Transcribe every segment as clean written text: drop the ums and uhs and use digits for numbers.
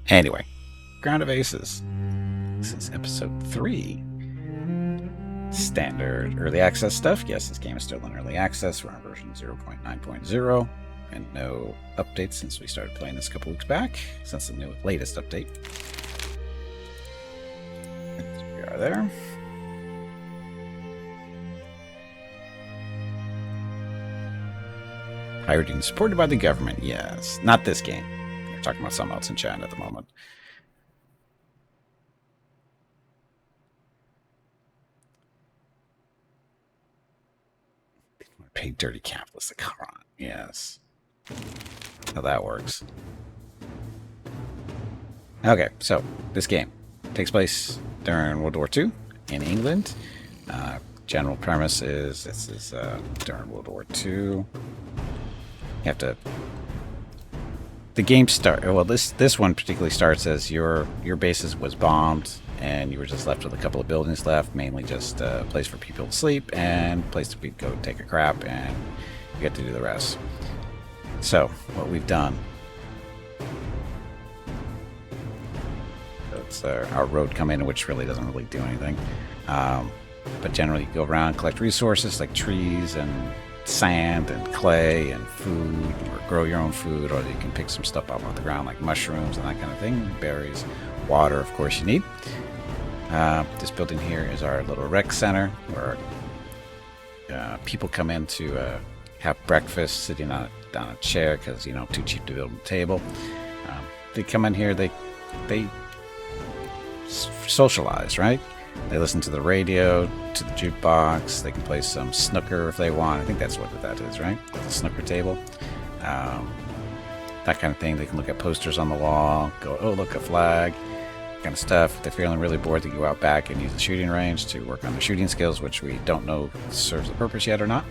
Anyway, Ground of Aces. This is episode 3. Standard early access stuff. Yes, this game is still in early access. We're on version 0.9.0. And no updates since we started playing this a couple weeks back, since the latest update. And we are there. Pirating supported by the government. Yes, not this game. We're talking about something else in chat at the moment. Pay dirty capitalists a con. Yes. How that works. Okay, so this game takes place during World War II in England. General premise is this is during World War II. You have to. The game this one particularly starts as your base was bombed and you were just left with a couple of buildings left, mainly just a place for people to sleep and a place to go take a crap, and you get to do the rest. So what we've done, it's our road come in, which really doesn't really do anything, but generally you go around, collect resources like trees and sand and clay and food, or grow your own food, or you can pick some stuff up off the ground like mushrooms and that kind of thing, berries, water of course you need. This building here is our little rec center where people come in to have breakfast sitting down a chair because too cheap to build a table. They come in here, they socialize, right? They listen to the radio, to the jukebox. They can play some snooker if they want. I think that's what that is, right? The snooker table. That kind of thing. They can look at posters on the wall, go, oh, look, a flag, kind of stuff. If they're feeling really bored, they go out back and use the shooting range to work on their shooting skills, which we don't know serves the purpose yet or not.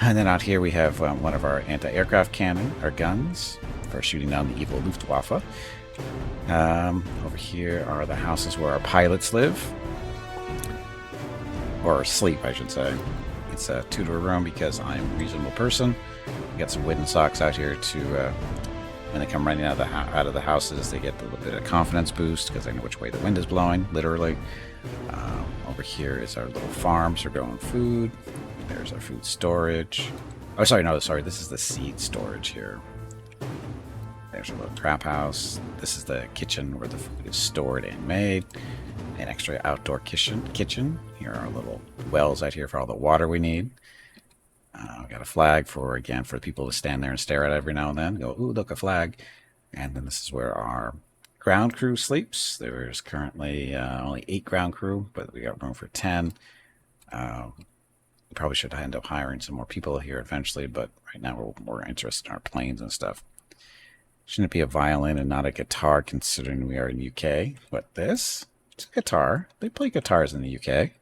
And then out here we have one of our anti-aircraft cannon, our guns, for shooting down the evil Luftwaffe. Over here are the houses where our pilots live. Or sleep, I should say. It's a two-door room because I'm a reasonable person. We got some wooden socks out here to, when they come running out of the houses, they get a little bit of confidence boost because they know which way the wind is blowing, literally. Over here is our little farms for growing food. There's our food storage. Oh, sorry, this is the seed storage here. There's a little trap house. This is the kitchen where the food is stored and made. An extra outdoor kitchen. Here are our little wells out here for all the water we need. We got a flag for people to stand there and stare at every now and then. Go, ooh, look, a flag. And then this is where our ground crew sleeps. There's currently only 8 ground crew, but we got room for 10. We probably should end up hiring some more people here eventually, but right now we're more interested in our planes and stuff. Shouldn't it be a violin and not a guitar, considering we are in the UK? What, this? It's a guitar. They play guitars in the UK.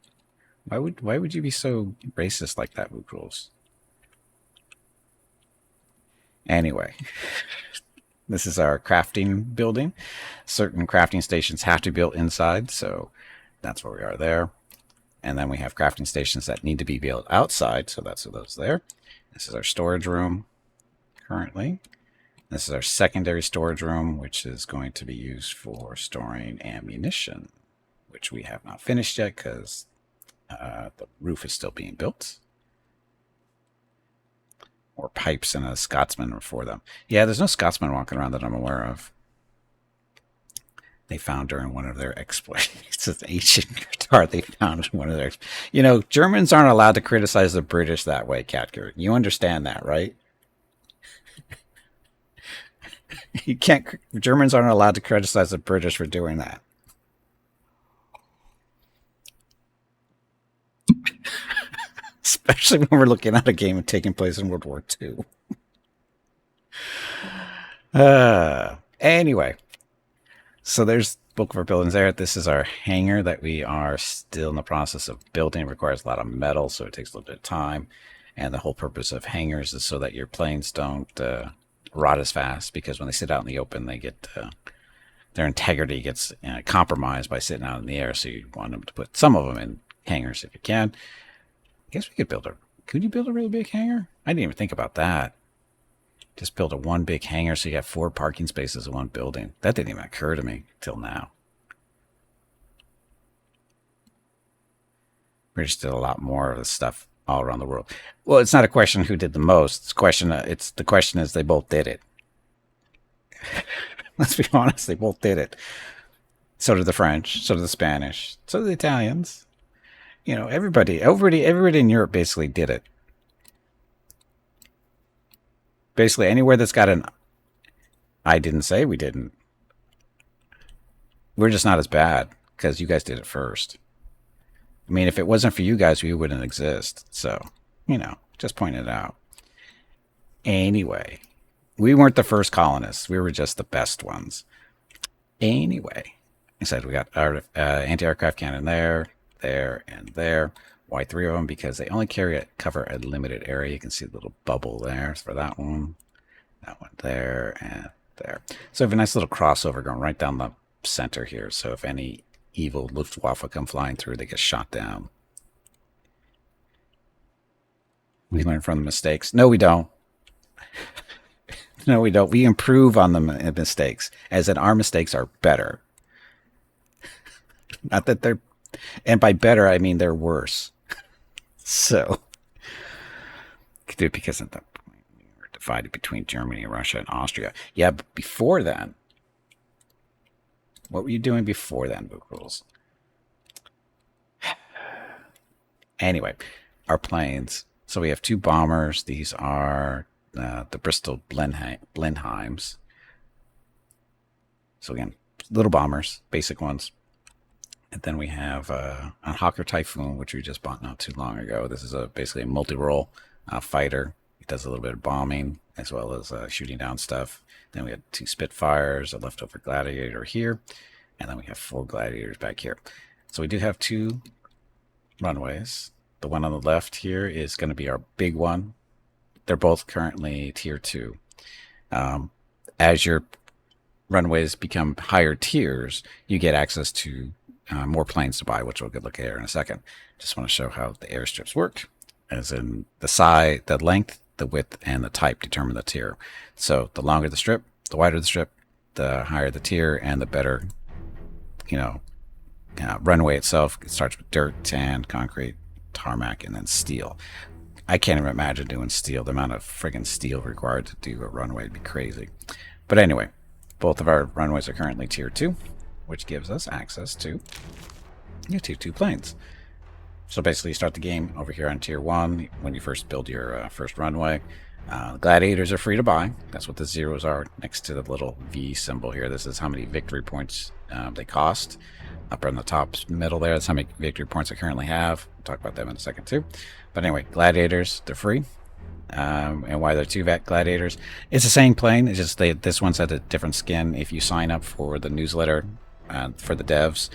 Why would you be so racist like that, Luke Rules? Anyway, this is our crafting building. Certain crafting stations have to be built inside, so that's where we are there. And then we have crafting stations that need to be built outside, so that's those there. This is our storage room currently. This is our secondary storage room, which is going to be used for storing ammunition, which we have not finished yet because the roof is still being built. Or pipes and a Scotsman for them. Yeah, there's no Scotsman walking around that I'm aware of. They found during one of their exploits. It's an ancient guitar they found in one of their... Germans aren't allowed to criticize the British that way, Catker. You understand that, right? You can't. Germans aren't allowed to criticize the British for doing that. Especially when we're looking at a game taking place in World War II. Anyway, so there's bulk of our buildings there. This is our hangar that we are still in the process of building. It requires a lot of metal, so it takes a little bit of time. And the whole purpose of hangars is so that your planes don't rot as fast, because when they sit out in the open, they get their integrity gets compromised by sitting out in the air. So you want them to put some of them in hangars if you can. I guess we could build could you build a really big hangar? I didn't even think about that. Just build a one big hangar so you have 4 parking spaces in one building. That didn't even occur to me till now. British did a lot more of this stuff all around the world. Well, it's not a question who did the most. It's the question is they both did it. Let's be honest, they both did it. So did the French, so did the Spanish, so did the Italians. You know, everybody in Europe basically did it. Basically, anywhere that's got an... I didn't say we didn't. We're just not as bad because you guys did it first. I mean, if it wasn't for you guys, we wouldn't exist. So, you know, just pointing it out. Anyway, we weren't the first colonists. We were just the best ones. Anyway, I said we got our anti-aircraft cannon there, and there. Why 3 of them? Because they only cover a limited area. You can see the little bubble there for that one there, and there. So we have a nice little crossover going right down the center here. So if any evil Luftwaffe come flying through, they get shot down. We learn from the mistakes. No, we don't. No, we don't. We improve on the mistakes, as in our mistakes are better. Not that they're... And by better, I mean they're worse. So, because at that point we were divided between Germany, Russia, and Austria. Yeah, but before then, what were you doing before then, Book Rules? Anyway, our planes. So we have 2 bombers. These are the Bristol Blenheims. So again, little bombers, basic ones. And then we have a Hawker Typhoon, which we just bought not too long ago. This is basically a multi-role fighter. It does a little bit of bombing as well as shooting down stuff. Then we have 2 Spitfires, a leftover Gladiator here, and then we have 4 Gladiators back here. So we do have 2 runways. The one on the left here is going to be our big one. They're both currently tier 2. As your runways become higher tiers, you get access to more planes to buy, which we'll get a look at here in a second. Just want to show how the airstrips work, as in the size, the length, the width, and the type determine the tier. So the longer the strip, the wider the strip, the higher the tier, and the better, runway itself. It starts with dirt, sand, concrete, tarmac, and then steel. I can't even imagine doing steel. The amount of friggin' steel required to do a runway would be crazy. But anyway, both of our runways are currently tier 2, which gives us access to tier 2 planes. So basically you start the game over here on tier 1 when you first build your first runway. Gladiators are free to buy. That's what the zeros are next to the little V symbol here. This is how many victory points they cost. Up in the top middle there, that's how many victory points I currently have. We'll talk about them in a second too. But anyway, Gladiators, they're free. And why they're 2 Gladiators. It's the same plane. It's just this one's had a different skin. If you sign up for the newsletter for the devs,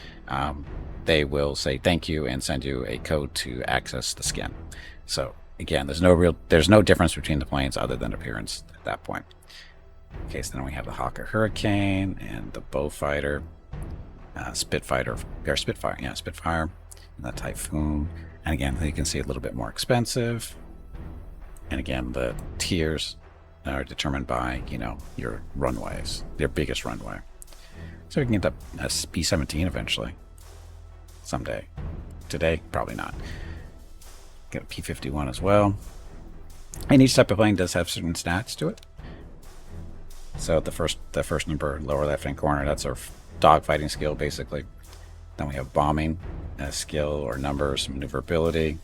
they will say thank you and send you a code to access the skin. So again, there's no difference between the planes other than appearance at that point. Okay, so then we have the Hawker Hurricane and the Beaufighter, Spitfire, and the Typhoon. And again, you can see a little bit more expensive. And again, the tiers are determined by, your runways, your biggest runway. So we can get a B-17 eventually. Someday. Today, probably not. Get a P-51 as well. And each type of plane does have certain stats to it. So the first number, lower left-hand corner, that's our dogfighting skill, basically. Then we have bombing skill or numbers, maneuverability,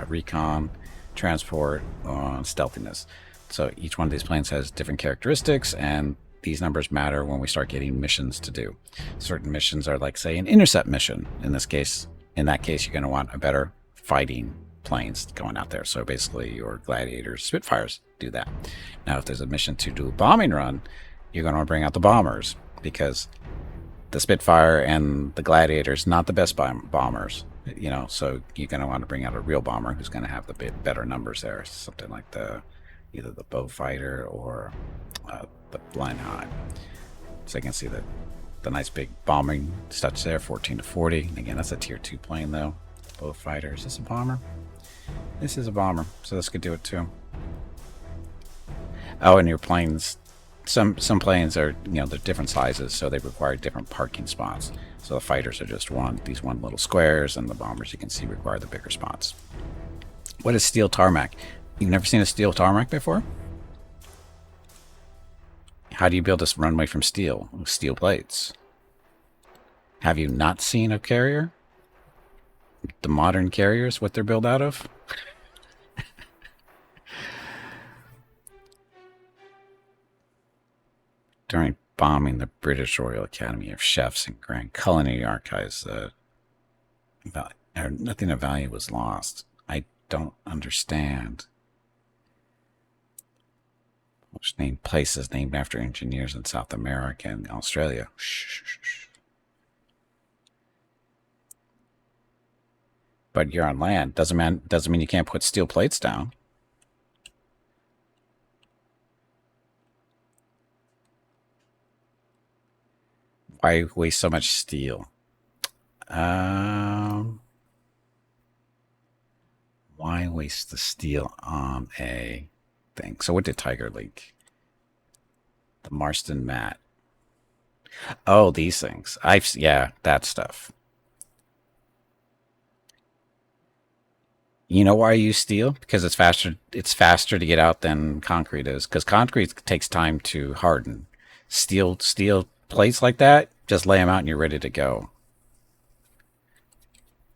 recon, transport, stealthiness. So each one of these planes has different characteristics, and these numbers matter when we start getting missions to do. Certain missions are like, say, an intercept mission. In that case, you're going to want a better fighting planes going out there. So basically, your Gladiators, Spitfires do that. Now, if there's a mission to do a bombing run, you're going to want to bring out the bombers, because the Spitfire and the Gladiators not the best bombers. So you're going to want to bring out a real bomber who's going to have the bit better numbers there. Something like either the Beaufighter or the Blenheim. So you can see the nice big bombing stats there, 14 to 40. Again, that's a tier 2 plane though. Beaufighter. Is this a bomber? This is a bomber, so this could do it too. Oh, and your planes, some planes are, they're different sizes, so they require different parking spots. So the fighters are just these one little squares, and the bombers, you can see, require the bigger spots. What is steel tarmac? You've never seen a steel tarmac before? How do you build this runway from steel? Steel plates. Have you not seen a carrier? The modern carriers, what they're built out of? During bombing the British Royal Academy of Chefs and Grand Culinary Archives, nothing of value was lost. I don't understand. Which named places named after engineers in South America and Australia. Shh. But you're on land. Doesn't mean you can't put steel plates down. Why waste so much steel? Why waste the steel on a thing? So what did Tiger leak? The Marston mat. Oh, these things. Yeah, that stuff. You know why I use steel? Because it's faster. It's faster to get out than concrete is. Because concrete takes time to harden. Steel plates like that, just lay them out and you're ready to go.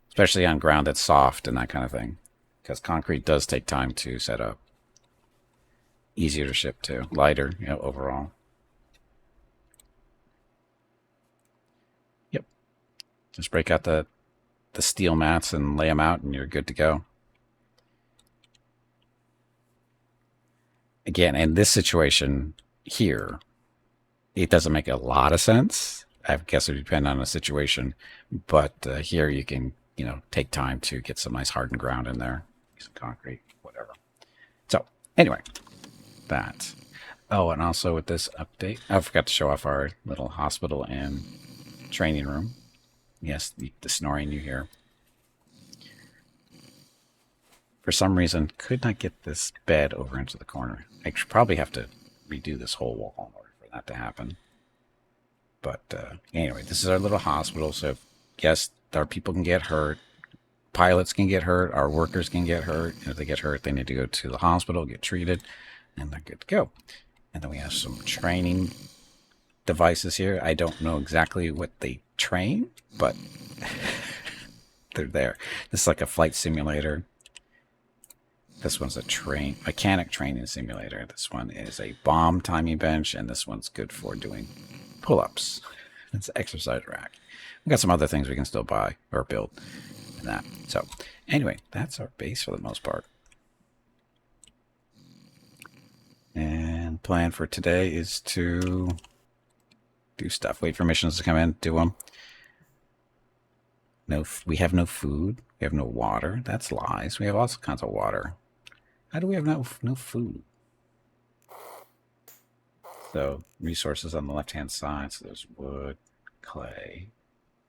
Especially on ground that's soft and that kind of thing. Because concrete does take time to set up. Easier to ship too. Lighter, overall. Yep. Just break out the steel mats and lay them out and you're good to go. Again, in this situation here, it doesn't make a lot of sense. I guess it would depend on the situation. But here you can, take time to get some nice hardened ground in there. Some concrete, whatever. So, anyway, that. Oh, and also with this update, I forgot to show off our little hospital and training room. Yes, the snoring you hear. For some reason, could not get this bed over into the corner. I should probably have to redo this whole wall in order for that to happen. But anyway, this is our little hospital. So, yes, our people can get hurt. Pilots can get hurt. Our workers can get hurt. If they get hurt, they need to go to the hospital, get treated, and they're good to go. And then we have some training devices here. I don't know exactly what they train, but they're there. This is like a flight simulator. This one's a mechanic training simulator. This one is a bomb timing bench, and this one's good for doing pull-ups. It's an exercise rack. We've got some other things we can still buy or build in that. So anyway, that's our base for the most part. And plan for today is to do stuff. Wait for missions to come in, do them. No, we have no food. We have no water. That's lies. We have all kinds of water. How do we have no food? So resources on the left-hand side. So there's wood, clay.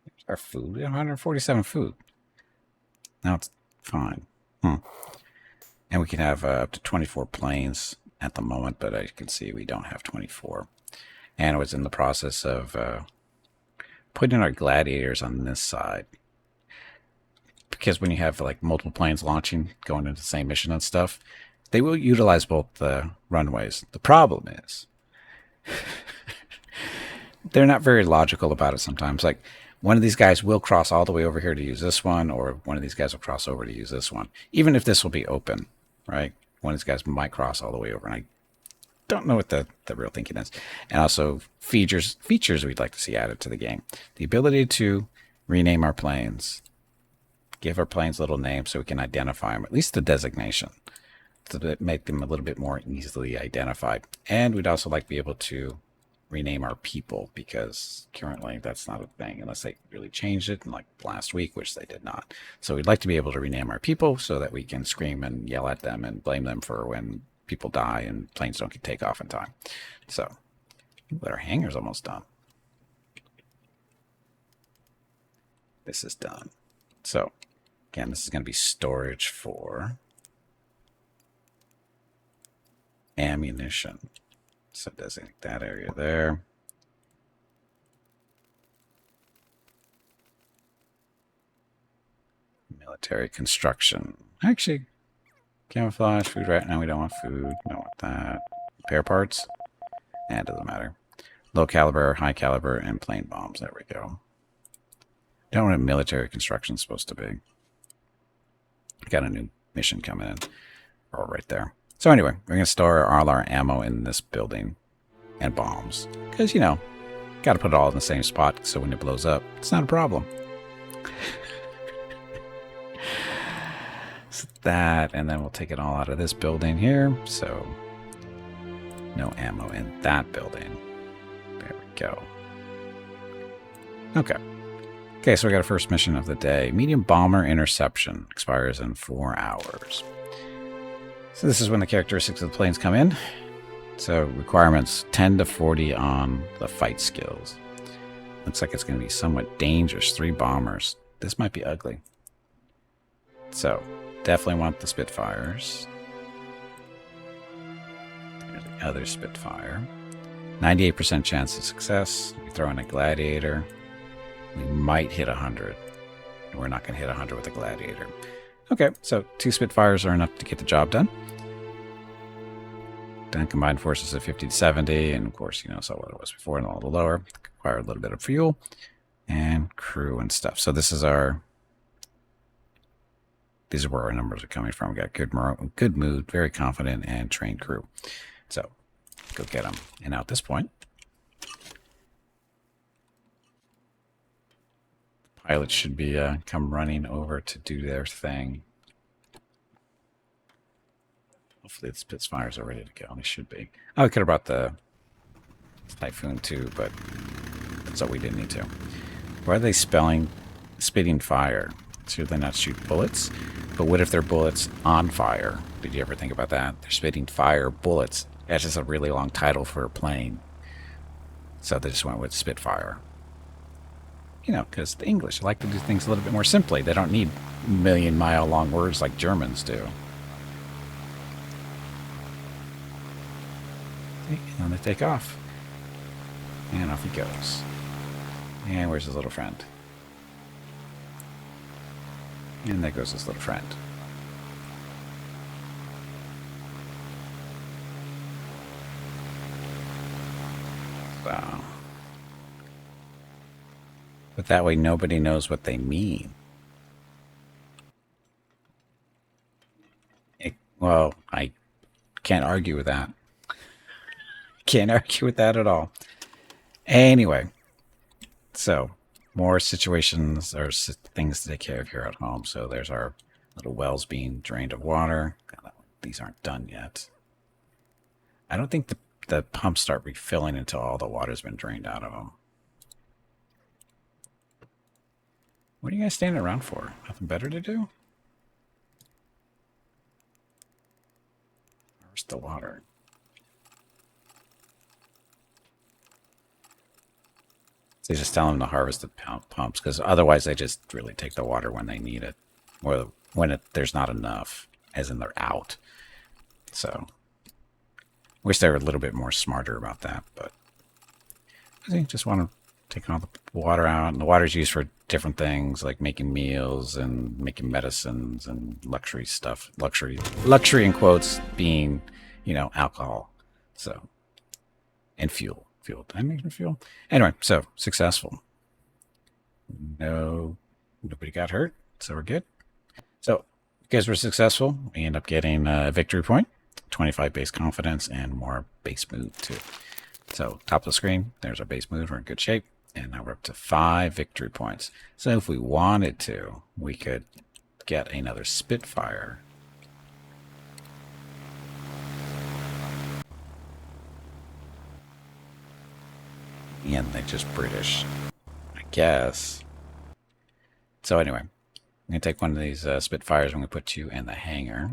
There's our food. We have 147 food. Now it's fine. And we can have up to 24 planes at the moment, but I can see we don't have 24. And I was in the process of putting our gladiators on this side. Because when you have like multiple planes launching, going into the same mission and stuff, they will utilize both the runways. The problem is they're not very logical about it sometimes. Like one of these guys will cross all the way over here to use this one, or one of these guys will cross over to use this one. Even if this will be open, right? One of these guys might cross all the way over, and I don't know what the real thinking is. And also features we'd like to see added to the game. The ability to rename our planes. Give our planes little names so we can identify them, at least the designation, to make them a little bit more easily identified. And we'd also like to be able to rename our people, because currently that's not a thing unless they really changed it in like last week, which they did not. So we'd like to be able to rename our people so that we can scream and yell at them and blame them for when people die and planes don't get take off in time. So, but our hangar's almost done. This is done. So again, this is going to be storage for ammunition. So designate that area there. Military construction. Actually, camouflage, food right now. We don't want food. We don't want that. Repair parts. It doesn't matter. Low caliber, high caliber, and plain bombs. There we go. Don't know what military construction is supposed to be. Got a new mission coming in. Oh, right there. So anyway, we're going to store all our ammo in this building and bombs. Because, you know, got to put it all in the same spot so when it blows up, it's not a problem. So that, and then we'll take it all out of this building here. So no ammo in that building. There we go. Okay. Okay, so we got our first mission of the day. Medium bomber interception. Expires in 4 hours. So this is when the characteristics of the planes come in. So requirements 10 to 40 on the fight skills. Looks like it's going to be somewhat dangerous. 3 bombers. This might be ugly. So definitely want the Spitfires. There's the other Spitfire. 98% chance of success. We throw in a Gladiator. We might hit 100. We're not going to hit 100 with a Gladiator. Okay, so 2 Spitfires are enough to get the job done. Then combined forces of 50 to 70, and of course, you know, saw what it was before and a little lower. Require a little bit of fuel and crew and stuff. So this is our. These are where our numbers are coming from. We got good mood, very confident, and trained crew. So go get them. And now at this point, pilots should be come running over to do their thing. Hopefully the Spitfires are ready to go. They should be. Oh, I could have brought the Typhoon too, but so we didn't need to. Why are they spitting fire? Should they not shoot bullets? But what if they're bullets on fire? Did you ever think about that? They're spitting fire bullets. That's just a really long title for a plane. So they just went with Spitfire. You know, because the English like to do things a little bit more simply. They don't need million-mile-long words like Germans do. And they take off. And off he goes. And where's his little friend? And there goes his little friend. So. But that way nobody knows what they mean. Well, I can't argue with that. Can't argue with that at all. Anyway, so more situations or things to take care of here at home. So there's our little wells being drained of water. These aren't done yet. I don't think the pumps start refilling until all the water's been drained out of them. What are you guys standing around for? Nothing better to do? Where's the water? So just tell them to harvest the pumps, because otherwise they just really take the water when they need it, or when there's not enough, as in they're out. So, wish they were a little bit more smarter about that, but I think just want to take all the water out, and the water's used for different things, like making meals and making medicines and luxury stuff. Luxury in quotes being, you know, alcohol. So, and fuel. Fuel. Did I make fuel? Anyway, so successful. Nobody got hurt, so we're good. So, because we're successful, we end up getting a victory point, 25 base confidence, and more base mood too. So, top of the screen, there's our base mood. We're in good shape, and now we're up to 5 victory points. So, if we wanted to, we could get another Spitfire. And they're just British, I guess. So anyway, I'm going to take one of these Spitfires. I'm going to put you in the hangar.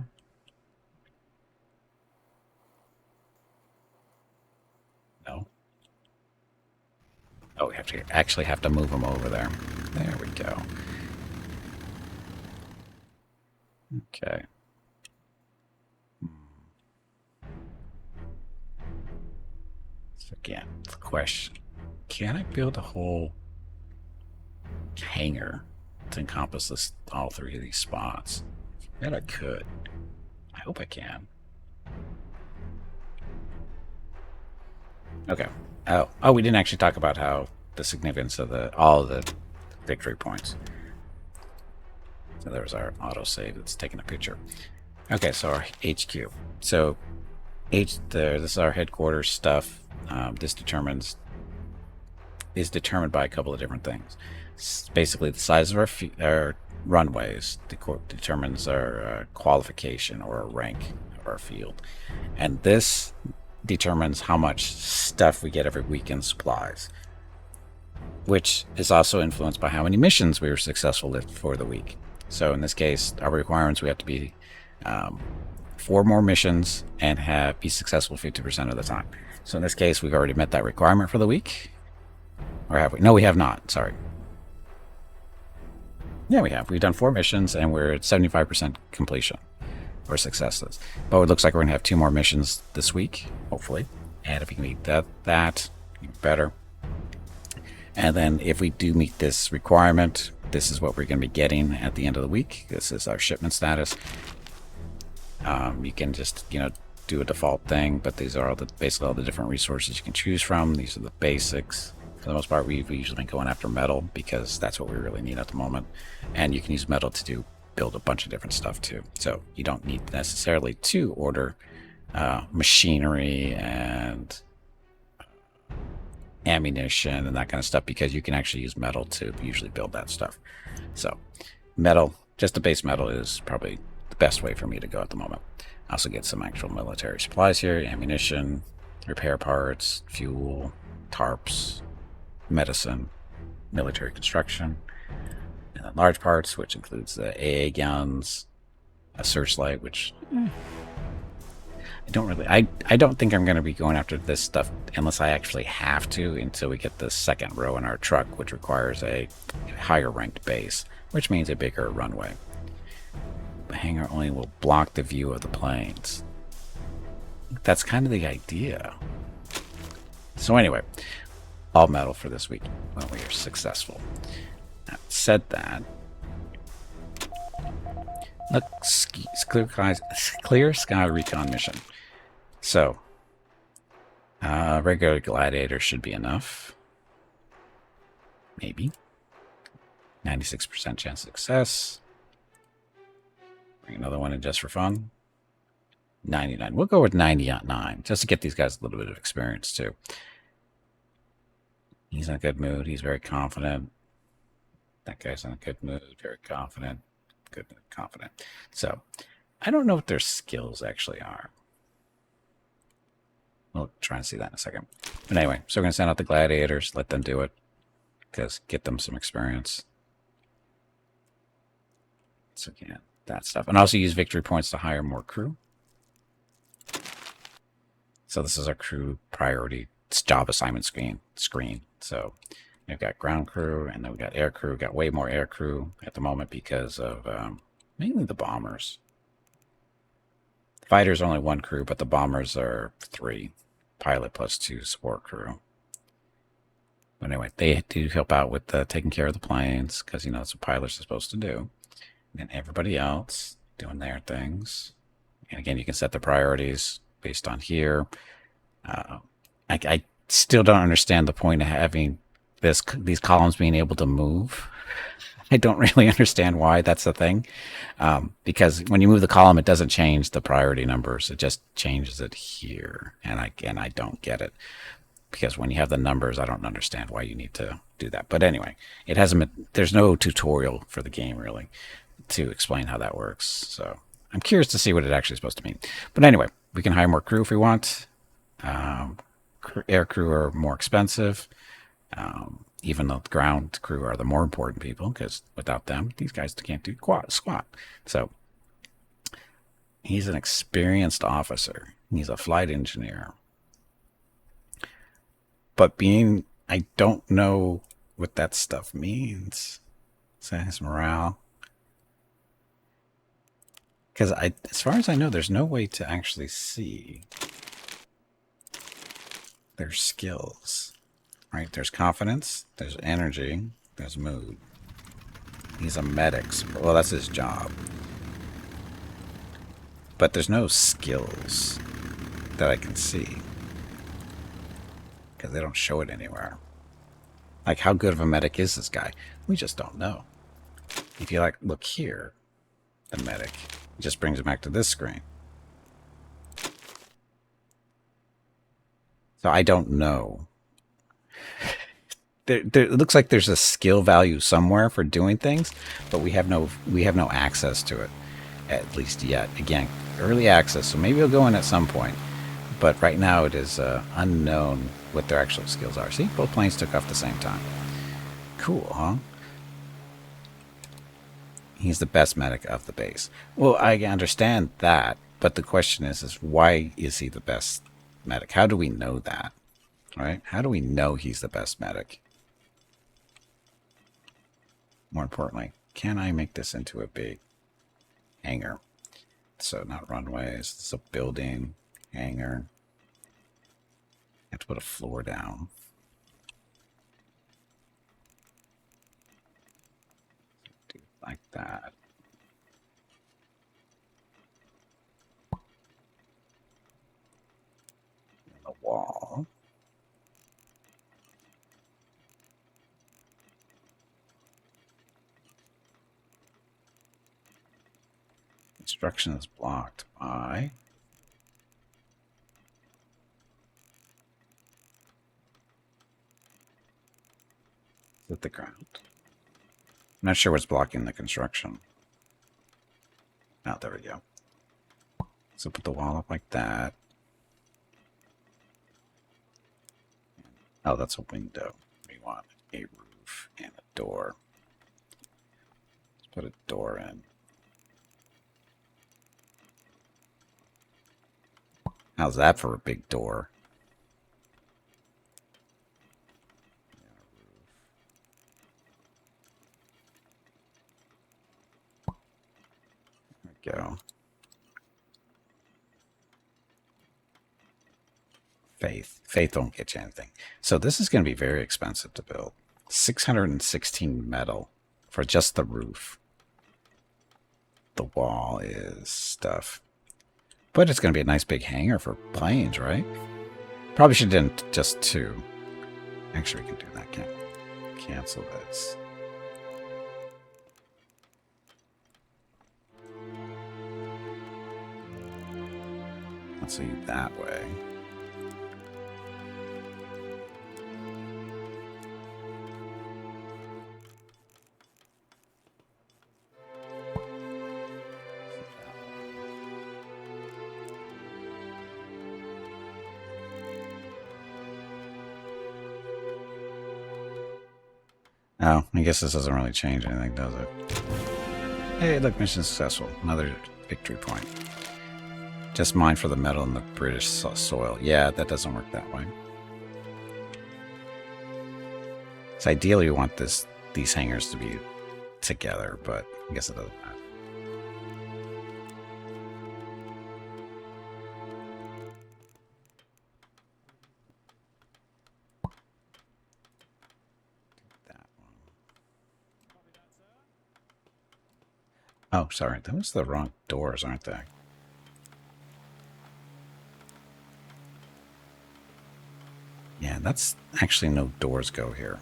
No. Oh, we actually have to move them over there. There we go. Okay. Again, the question, can I build a whole hangar to encompass all three of these spots? I bet I could. I hope I can. Okay. Oh, we didn't actually talk about how the significance of all of the victory points. So there's our autosave that's taking a picture. Okay, so our HQ. So this is our headquarters stuff. This is determined by a couple of different things. Basically, the size of our runways determines our qualification or our rank of our field, and this determines how much stuff we get every week in supplies, which is also influenced by how many missions we were successful with for the week. So in this case, our requirements, we have to be 4 more missions and be successful 50% of the time. So in this case, we've already met that requirement for the week. Or have we? No, we have not. Sorry. Yeah, we have. We've done 4 missions and we're at 75% completion or successes. But it looks like we're going to have 2 more missions this week, hopefully. And if we can meet that even better. And then if we do meet this requirement, this is what we're going to be getting at the end of the week. This is our shipment status. You can just, do a default thing, but these are basically all the different resources you can choose from. These are the basics. For the most part, we've usually been going after metal because that's what we really need at the moment. And you can use metal to build a bunch of different stuff too. So you don't need necessarily to order machinery and ammunition and that kind of stuff, because you can actually use metal to usually build that stuff. So metal, just the base metal, is probably the best way for me to go at the moment. I also get some actual military supplies here: ammunition, repair parts, fuel, tarps, medicine, military construction, and then large parts, which includes the AA guns, a searchlight, which I don't think I'm going to be going after this stuff unless I actually have to, until we get the second row in our truck, which requires a higher ranked base, which means a bigger runway. The hangar only will block the view of the planes. That's kind of the idea. So anyway, all metal for this week when we are successful. Now, said that, look, clear sky recon mission. So, regular gladiator should be enough. Maybe. 96% chance of success. Bring another one in just for fun. 99. We'll go with 99, just to get these guys a little bit of experience too. He's in a good mood. He's very confident. That guy's in a good mood. Very confident. Good, confident. So, I don't know what their skills actually are. We'll try and see that in a second. But anyway, so we're going to send out the gladiators, let them do it, because get them some experience. So again, that stuff. And also use victory points to hire more crew. So this is our crew priority job assignment screen. So we've got ground crew, and then we've got air crew. We've got way more air crew at the moment because of mainly the bombers. Fighters only 1 crew, but the bombers are 3. Pilot plus 2 support crew. But anyway, they do help out with taking care of the planes, because that's what pilots are supposed to do. And everybody else doing their things. And again, you can set the priorities based on here. I still don't understand the point of having these columns being able to move. I don't really understand why that's the thing. Because when you move the column, it doesn't change the priority numbers. It just changes it here. And I don't get it. Because when you have the numbers, I don't understand why you need to do that. But anyway, there's no tutorial for the game really to explain how that works. So I'm curious to see what it actually is supposed to mean. But anyway, we can hire more crew if we want. Air crew are more expensive. Even though the ground crew are the more important people, because without them, these guys can't do squat. So he's an experienced officer. He's a flight engineer. But I don't know what that stuff means. So his morale. Because as far as I know, there's no way to actually see their skills, right? There's confidence, there's energy, there's mood. He's a medic. Well, that's his job. But there's no skills that I can see. Because they don't show it anywhere. Like, how good of a medic is this guy? We just don't know. If you, like, look here, the medic, it just brings it back to this screen. So I don't know. It looks like there's a skill value somewhere for doing things, but we have no access to it, at least yet. Again, early access, so maybe it'll go in at some point. But right now it is unknown what their actual skills are. See, both planes took off at the same time. Cool, huh? He's the best medic of the base. Well, I understand that, but the question is why is he the best medic? How do we know that? Right? How do we know he's the best medic? More importantly, can I make this into a big hangar? So not runways. It's a building, hangar. I have to put a floor down. Do it like that. And the wall. Construction is blocked by at the ground. I'm not sure what's blocking the construction. Oh, there we go. So put the wall up like that. Oh, that's a window. We want a roof and a door. Let's put a door in. How's that for a big door? There we go. Faith don't get you anything. So this is going to be very expensive to build. 616 metal for just the roof. The wall is stuff. But it's going to be a nice big hangar for planes, right? Probably should have done just 2. Actually, we can do that. Cancel this. Let's see that way. Oh, I guess this doesn't really change anything, does it? Hey, look, mission successful. Another victory point. Just mine for the metal in the British soil. Yeah, that doesn't work that way. So ideally, we want these hangars to be together, but I guess it doesn't matter. Oh, sorry. Those are the wrong doors, aren't they? Yeah, that's actually no doors go here.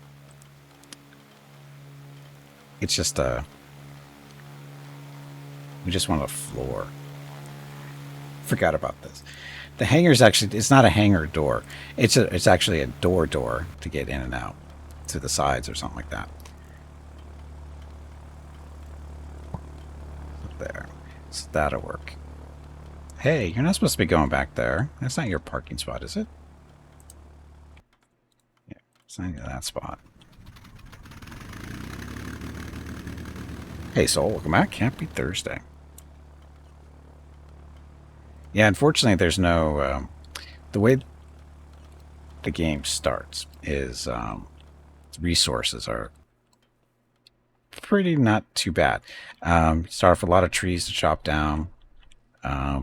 It's just we just want a floor. Forgot about this. The hangar is actually, it's not a hangar door. It's actually a door to get in and out to the sides or something like that. There. So that'll work. Hey, you're not supposed to be going back there. That's not your parking spot, is it? Yeah, it's not that spot. Hey, Soul, welcome back. Happy Thursday. Yeah, unfortunately, there's no... the way the game starts is resources are pretty not too bad. Start off with a lot of trees to chop down.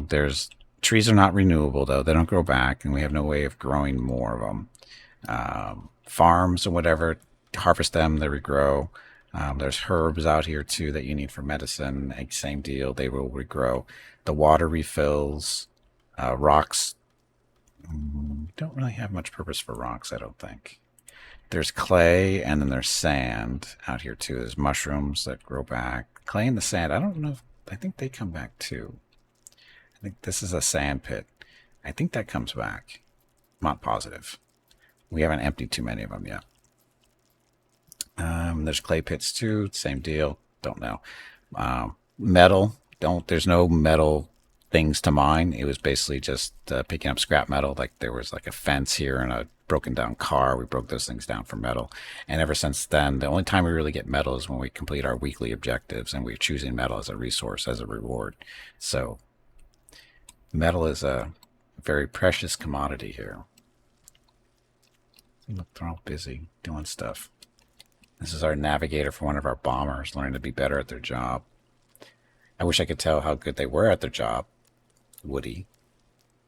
There's Trees are not renewable, though. They don't grow back, and we have no way of growing more of them. Farms and whatever, harvest them, they regrow. There's herbs out here, too, that you need for medicine. Same deal, they will regrow. The water refills. Rocks don't really have much purpose for rocks, I don't think. There's clay, and then there's sand out here, too. There's mushrooms that grow back. Clay and the sand, I don't know if, I think they come back, too. I think this is a sand pit. I think that comes back. I'm not positive. We haven't emptied too many of them yet. There's clay pits too. Same deal. Don't know. Metal. There's no metal things to mine. It was basically just picking up scrap metal. Like there was like a fence here and a broken down car. We broke those things down for metal. And ever since then, the only time we really get metal is when we complete our weekly objectives and we're choosing metal as a resource, as a reward. So metal is a very precious commodity here. Look, they're all busy doing stuff. This is our navigator for one of our bombers, learning to be better at their job. I wish I could tell how good they were at their job. Woody.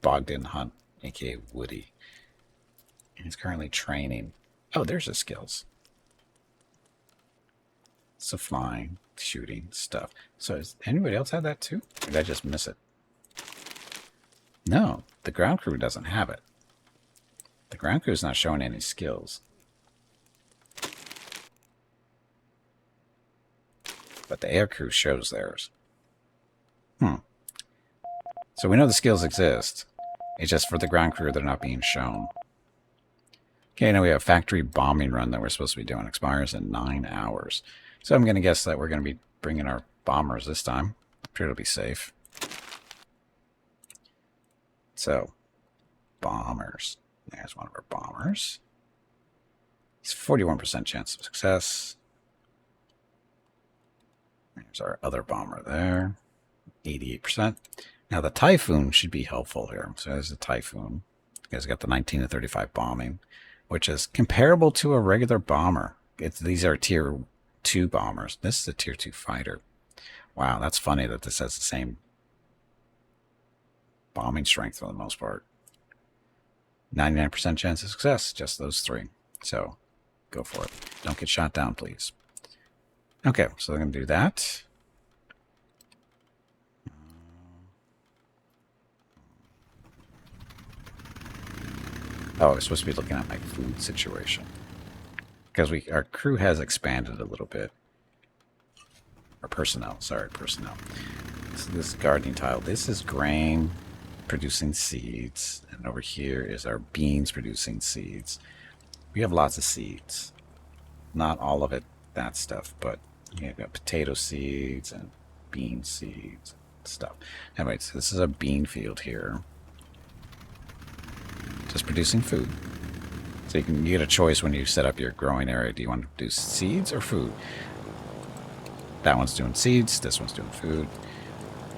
Bogdan Hunt, aka Woody. And he's currently training. Oh, there's his skills. So flying, shooting, stuff. So does anybody else have that too? Or did I just miss it? No, the ground crew doesn't have it. The ground crew is not showing any skills. But the air crew shows theirs. So we know the skills exist. It's just for the ground crew they're not being shown. Okay, now we have a factory bombing run that we're supposed to be doing. Expires in 9 hours. So I'm going to guess that we're going to be bringing our bombers this time. I'm sure it'll be safe. So, bombers. There's one of our bombers. It's 41% chance of success. There's our other bomber there. 88%. Now the Typhoon should be helpful here. So there's the Typhoon. You guys got the 19 to 35 bombing, which is comparable to a regular bomber. These are tier 2 bombers. This is a tier 2 fighter. Wow, that's funny that this has the same bombing strength for the most part. 99% chance of success, just those 3. So go for it. Don't get shot down, please. Okay, so they're going to do that. Oh, I'm supposed to be looking at my food situation. Because our crew has expanded a little bit. Or personnel, sorry, personnel. So this gardening tile, this is grain producing seeds. And over here is our beans producing seeds. We have lots of seeds. Not all of it, that stuff, but you've got potato seeds and bean seeds and stuff. Anyway, so this is a bean field here. Just producing food. So you get a choice when you set up your growing area. Do you want to do seeds or food? That one's doing seeds, this one's doing food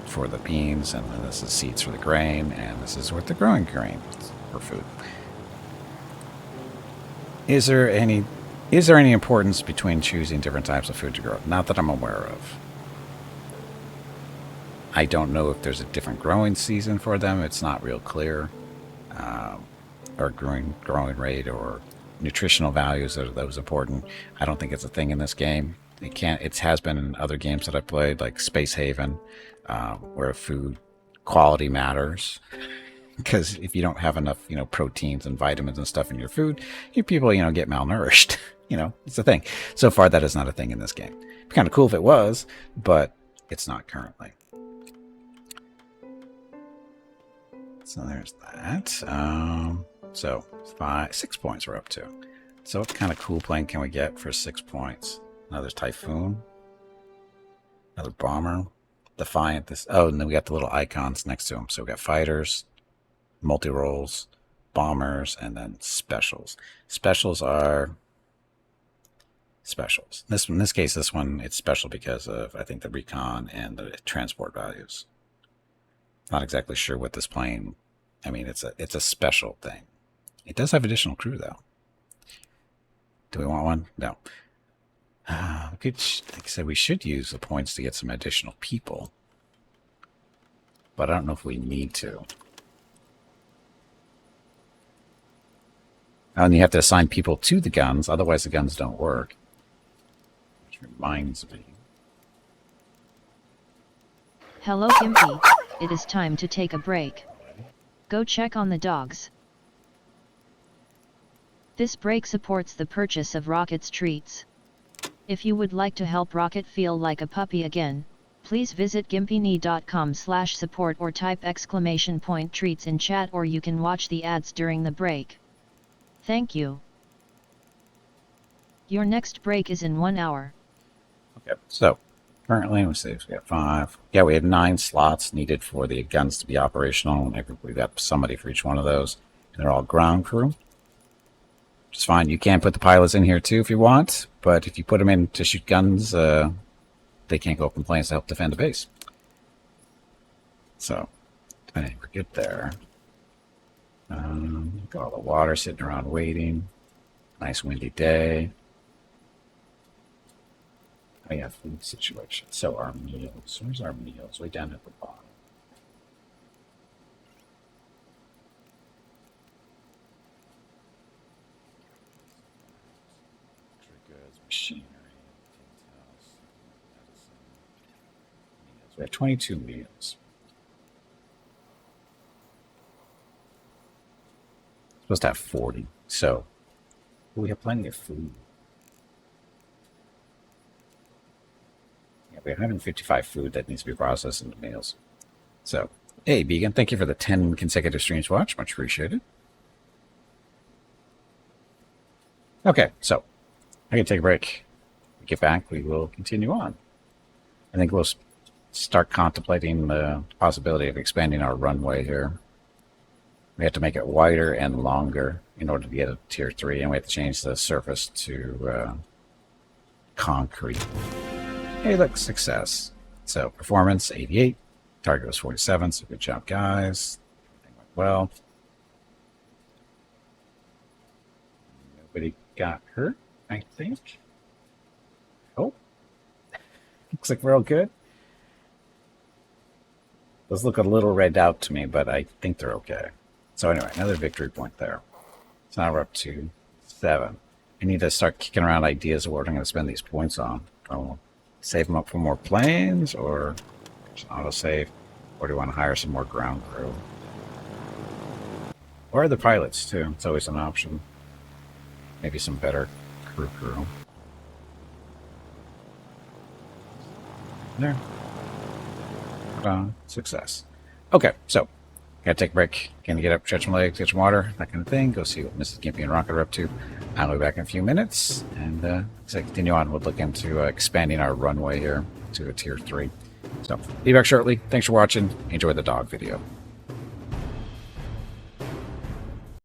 for the beans, and then this is seeds for the grain, and this is what the growing grain for food. Is there any importance between choosing different types of food to grow? Not that I'm aware of. I don't know if there's a different growing season for them. It's not real clear. Or growing rate or nutritional values are those important. I don't think it's a thing in this game. It has been in other games that I've played, like Space Haven, where food quality matters. Because if you don't have enough, proteins and vitamins and stuff in your food, people, get malnourished. It's a thing. So far, that is not a thing in this game. It'd be kind of cool if it was, but it's not currently. So there's that. So 6 points we're up to. So what kind of cool plane can we get for 6 points? Another Typhoon. Another bomber. Defiant. And then we got the little icons next to them. So we got fighters, multi-rolls, bombers, and then specials. Specials are specials. In this case, this one, it's special because of, I think, the recon and the transport values. Not exactly sure what this plane... I mean, it's a special thing. It does have additional crew, though. Do we want one? No. Like I said, we should use the points to get some additional people. But I don't know if we need to. And you have to assign people to the guns, otherwise the guns don't work. Which reminds me. Hello, Gimpy. It is time to take a break. Go check on the dogs. This break supports the purchase of Rocket's treats. If you would like to help Rocket feel like a puppy again, please visit gimpyknee.com/support or type !treats in chat, or you can watch the ads during the break. Thank you. Your next break is in 1 hour. Okay, so currently, let's see, we got 5. Yeah, we had 9 slots needed for the guns to be operational. We've got somebody for each one of those. And they're all ground crew. Which is fine. You can put the pilots in here too if you want, but if you put them in to shoot guns, they can't go up in planes to help defend the base. So, depending if we get there. Got all the water sitting around waiting. Nice windy day. Oh yeah, food situation. So our meals. Where's our meals? Way down at the bottom. Goods, machinery, medicine, meals. We have 22 meals. Supposed to have 40. So we have plenty of food. We have 155 food that needs to be processed into meals. So, hey, Began, thank you for the 10 consecutive streams watch. Much appreciated. Okay, so I can take a break. We get back, we will continue on. I think we'll start contemplating the possibility of expanding our runway here. We have to make it wider and longer in order to get a tier 3, and we have to change the surface to concrete. Hey, look, success. So, performance, 88. Target was 47, so good job, guys. Everything went well. Nobody got hurt, I think. Oh. Looks like we're all good. Those look a little red out to me, but I think they're okay. So anyway, another victory point there. So now we're up to 7. I need to start kicking around ideas of what I'm going to spend these points on. Oh. Save them up for more planes, or just autosave, or do you want to hire some more ground crew? Or the pilots, too. It's always an option. Maybe some better crew. There. Success. Okay, so, gotta take a break. Gonna get up, stretch my legs, get some water, that kind of thing. Go see what Mrs. Gimpy and Rocket are up to. I'll be back in a few minutes, and as I continue on, we'll look into expanding our runway here to a tier 3. So, be back shortly. Thanks for watching. Enjoy the dog video.